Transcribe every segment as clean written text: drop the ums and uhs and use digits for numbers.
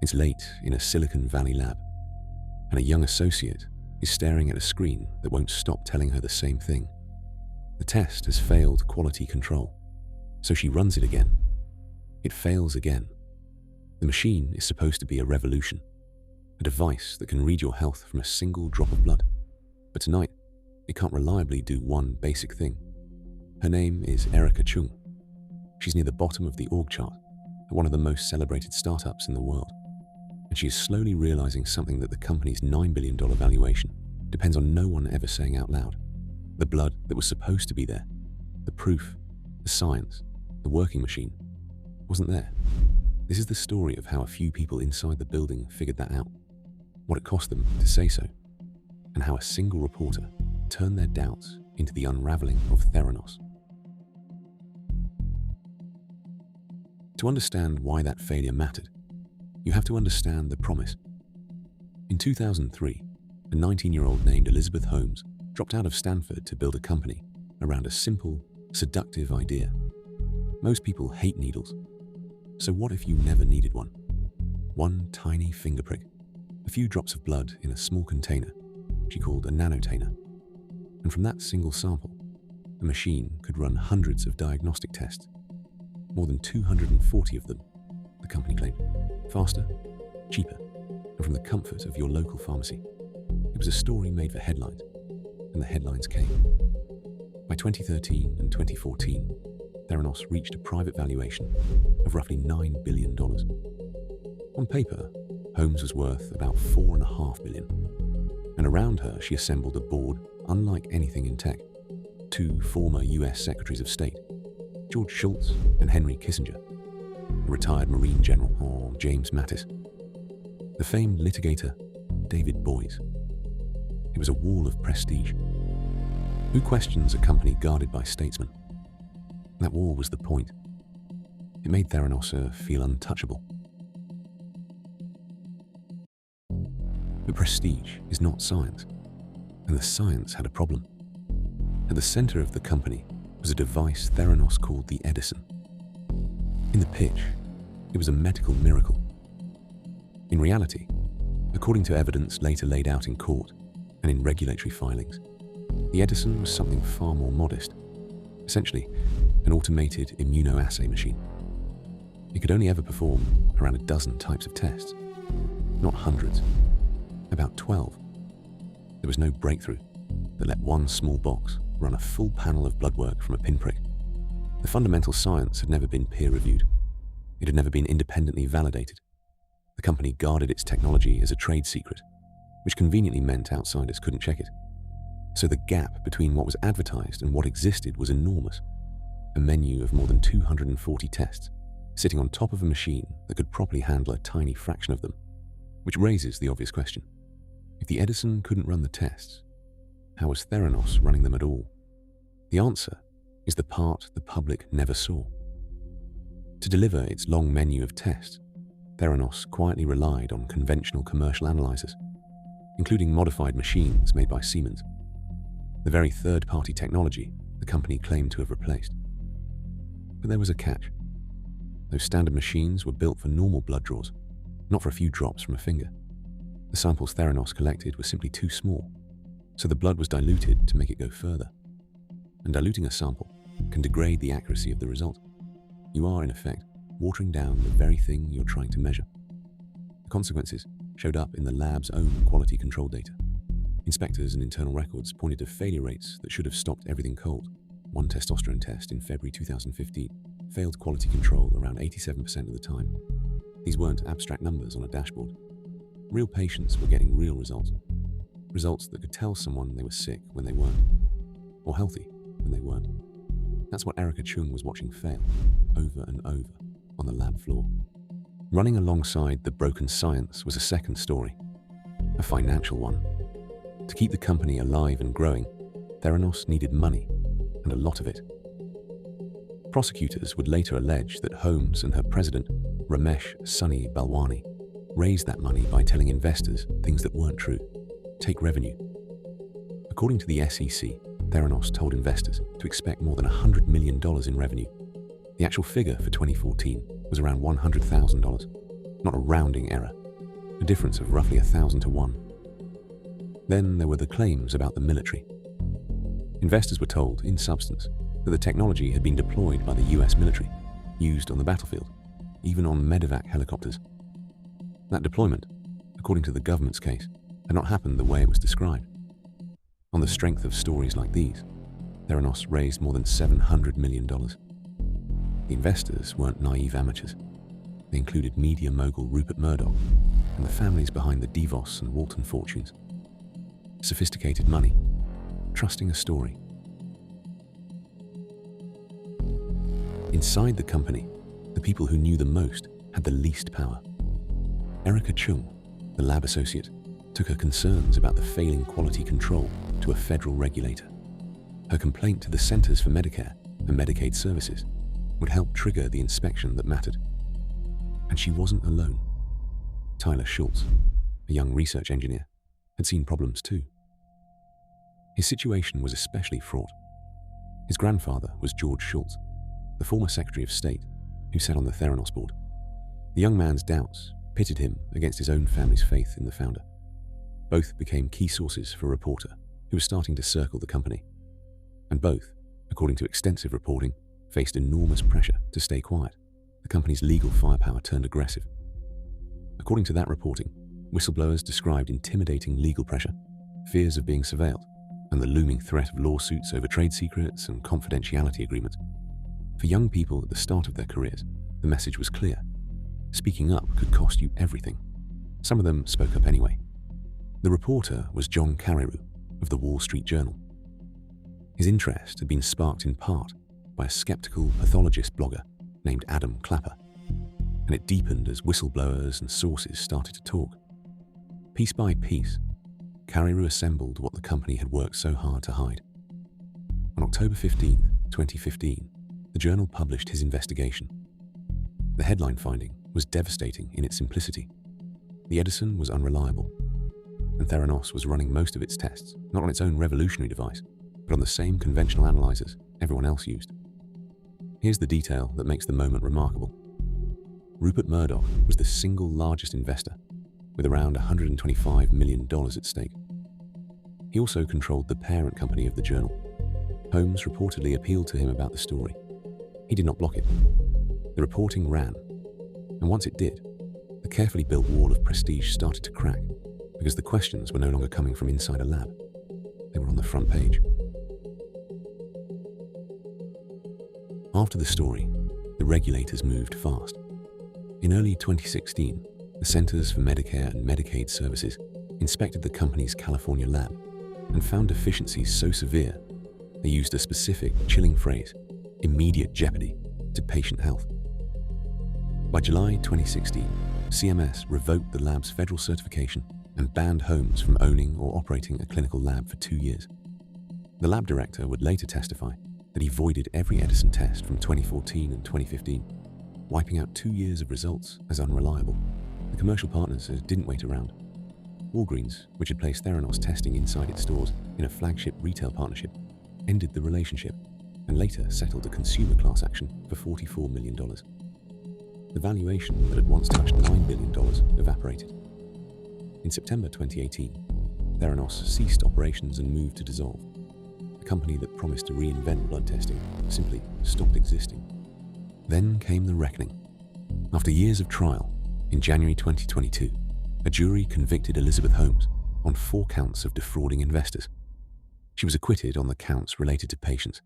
It's late in a Silicon Valley lab, and a young associate is staring at a screen that won't stop telling her the same thing. The test has failed quality control, so she runs it again. It fails again. The machine is supposed to be a revolution, a device that can read your health from a single drop of blood. But tonight, it can't reliably do one basic thing. Her name is Erica Chung. She's near the bottom of the org chart at one of the most celebrated startups in the world. And she is slowly realizing something that the company's $9 billion valuation depends on no one ever saying out loud. The blood that was supposed to be there, the proof, the science, the working machine, wasn't there. This is the story of how a few people inside the building figured that out, what it cost them to say so, and how a single reporter turned their doubts into the unraveling of Theranos. To understand why that failure mattered, you have to understand the promise. In 2003, a 19-year-old named Elizabeth Holmes dropped out of Stanford to build a company around a simple, seductive idea. Most people hate needles. So what if you never needed one? One tiny finger prick, a few drops of blood in a small container she called a nanotainer. And from that single sample, a machine could run hundreds of diagnostic tests, more than 240 of them, the company claimed, faster, cheaper, and from the comfort of your local pharmacy. It was a story made for headlines, and the headlines came. By 2013 and 2014, Theranos reached a private valuation of roughly $9 billion. On paper, Holmes was worth about $4.5 billion, and around her she assembled a board unlike anything in tech. Two former US Secretaries of State, George Shultz and Henry Kissinger, a retired Marine General, or James Mattis, the famed litigator David Boies. It was a wall of prestige. Who questions a company guarded by statesmen? That wall was the point. It made Theranos feel untouchable. But prestige is not science, and the science had a problem. At the center of the company was a device Theranos called the Edison. In the pitch, it was a medical miracle. In reality, according to evidence later laid out in court and in regulatory filings, the Edison was something far more modest, essentially an automated immunoassay machine. It could only ever perform around a dozen types of tests, not hundreds, about 12. There was no breakthrough that let one small box run a full panel of blood work from a pinprick. The fundamental science had never been peer-reviewed. It had never been independently validated. The company guarded its technology as a trade secret, which conveniently meant outsiders couldn't check it. So the gap between what was advertised and what existed was enormous. A menu of more than 240 tests, sitting on top of a machine that could properly handle a tiny fraction of them, which raises the obvious question. If the Edison couldn't run the tests, how was Theranos running them at all? The answer is the part the public never saw. To deliver its long menu of tests, Theranos quietly relied on conventional commercial analyzers, including modified machines made by Siemens, the very third-party technology the company claimed to have replaced. But there was a catch. Those standard machines were built for normal blood draws, not for a few drops from a finger. The samples Theranos collected were simply too small, so the blood was diluted to make it go further. And diluting a sample can degrade the accuracy of the result. You are, in effect, watering down the very thing you're trying to measure. The consequences showed up in the lab's own quality control data. Inspectors and internal records pointed to failure rates that should have stopped everything cold. One testosterone test in February 2015 failed quality control around 87% of the time. These weren't abstract numbers on a dashboard. Real patients were getting real results. Results that could tell someone they were sick when they weren't, or healthy when they weren't. That's what Erica Chung was watching fail, over and over, on the lab floor. Running alongside the broken science was a second story, a financial one. To keep the company alive and growing, Theranos needed money, and a lot of it. Prosecutors would later allege that Holmes and her president, Ramesh Sunny Balwani, raised that money by telling investors things that weren't true. Take revenue. According to the SEC, Theranos told investors to expect more than $100 million in revenue. The actual figure for 2014 was around $100,000. not a rounding error, a difference of roughly 1,000 to 1. Then there were the claims about the military. Investors were told, in substance, that the technology had been deployed by the US military, used on the battlefield, even on medevac helicopters. That deployment, according to the government's case, had not happened the way it was described. On the strength of stories like these, Theranos raised more than $700 million. The investors weren't naive amateurs. They included media mogul Rupert Murdoch and the families behind the DeVos and Walton fortunes. Sophisticated money, trusting a story. Inside the company, the people who knew the most had the least power. Erica Chung, the lab associate, took her concerns about the failing quality control to a federal regulator. Her complaint to the Centers for Medicare and Medicaid Services would help trigger the inspection that mattered. And she wasn't alone. Tyler Schultz, a young research engineer, had seen problems too. His situation was especially fraught. His grandfather was George Schultz, the former Secretary of State who sat on the Theranos board. The young man's doubts pitted him against his own family's faith in the founder. Both became key sources for a reporter who was starting to circle the company. And both, according to extensive reporting, faced enormous pressure to stay quiet. The company's legal firepower turned aggressive. According to that reporting, whistleblowers described intimidating legal pressure, fears of being surveilled, and the looming threat of lawsuits over trade secrets and confidentiality agreements. For young people at the start of their careers, the message was clear. Speaking up could cost you everything. Some of them spoke up anyway. The reporter was John Carreyrou of the Wall Street Journal. His interest had been sparked in part by a skeptical pathologist blogger named Adam Clapper, and it deepened as whistleblowers and sources started to talk. Piece by piece, Carreyrou assembled what the company had worked so hard to hide. On October 15, 2015, the journal published his investigation. The headline finding was devastating in its simplicity. The Edison was unreliable, and Theranos was running most of its tests, not on its own revolutionary device, but on the same conventional analyzers everyone else used. Here's the detail that makes the moment remarkable. Rupert Murdoch was the single largest investor, with around $125 million at stake. He also controlled the parent company of the journal. Holmes reportedly appealed to him about the story. He did not block it. The reporting ran, and once it did, the carefully built wall of prestige started to crack because the questions were no longer coming from inside a lab. They were on the front page. After the story, the regulators moved fast. In early 2016, the Centers for Medicare and Medicaid Services inspected the company's California lab and found deficiencies so severe they used a specific, chilling phrase, immediate jeopardy, to patient health. By July 2016, CMS revoked the lab's federal certification and banned Holmes from owning or operating a clinical lab for 2 years. The lab director would later testify that he voided every Edison test from 2014 and 2015, wiping out 2 years of results as unreliable. The commercial partners didn't wait around. Walgreens, which had placed Theranos testing inside its stores in a flagship retail partnership, ended the relationship and later settled a consumer class action for $44 million. The valuation that had once touched $9 billion evaporated. In September 2018, Theranos ceased operations and moved to dissolve. The company that promised to reinvent blood testing simply stopped existing. Then came the reckoning. After years of trial, in January 2022, a jury convicted Elizabeth Holmes on 4 counts of defrauding investors. She was acquitted on the counts related to patients,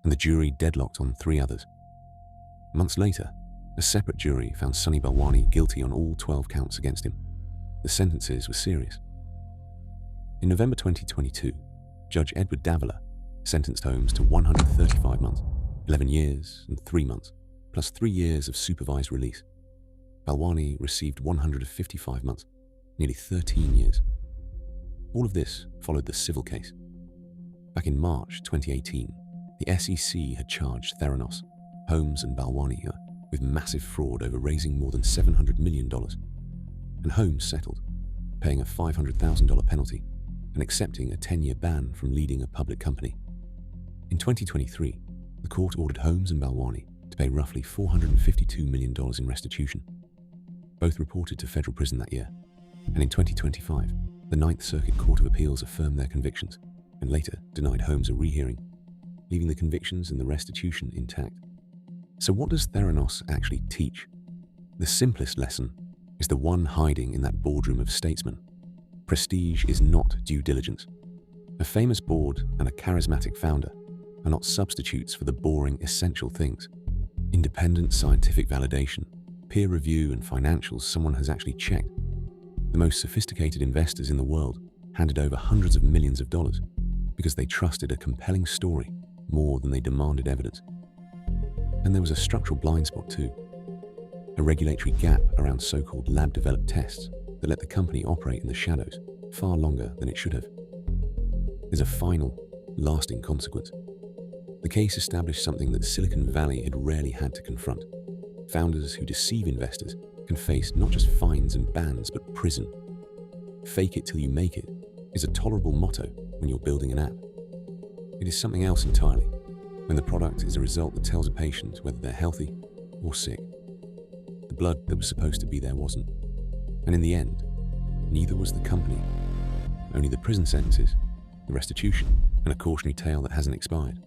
and the jury deadlocked on 3 others. Months later, a separate jury found Sunny Balwani guilty on all 12 counts against him. The sentences were serious. In November 2022, Judge Edward Davila sentenced Holmes to 135 months, 11 years and 3 months, plus 3 years of supervised release. Balwani received 155 months, nearly 13 years. All of this followed the civil case. Back in March 2018, the SEC had charged Theranos, Holmes and Balwani with massive fraud over raising more than $700 million. And Holmes settled, paying a $500,000 penalty and accepting a 10-year ban from leading a public company. In 2023, the court ordered Holmes and Balwani to pay roughly $452 million in restitution. Both reported to federal prison that year, and in 2025, the Ninth Circuit Court of Appeals affirmed their convictions and later denied Holmes a rehearing, leaving the convictions and the restitution intact. So what does Theranos actually teach? The simplest lesson is the one hiding in that boardroom of statesmen. Prestige is not due diligence. A famous board and a charismatic founder are not substitutes for the boring, essential things. Independent scientific validation, peer review, and financials someone has actually checked. The most sophisticated investors in the world handed over hundreds of millions of dollars because they trusted a compelling story more than they demanded evidence. And there was a structural blind spot too. A regulatory gap around so-called lab-developed tests that let the company operate in the shadows far longer than it should have. There's a final, lasting consequence. The case established something that Silicon Valley had rarely had to confront. Founders who deceive investors can face not just fines and bans, but prison. Fake it till you make it is a tolerable motto when you're building an app. It is something else entirely when the product is a result that tells a patient whether they're healthy or sick. The blood that was supposed to be there wasn't. And in the end, neither was the company. Only the prison sentences, the restitution, and a cautionary tale that hasn't expired.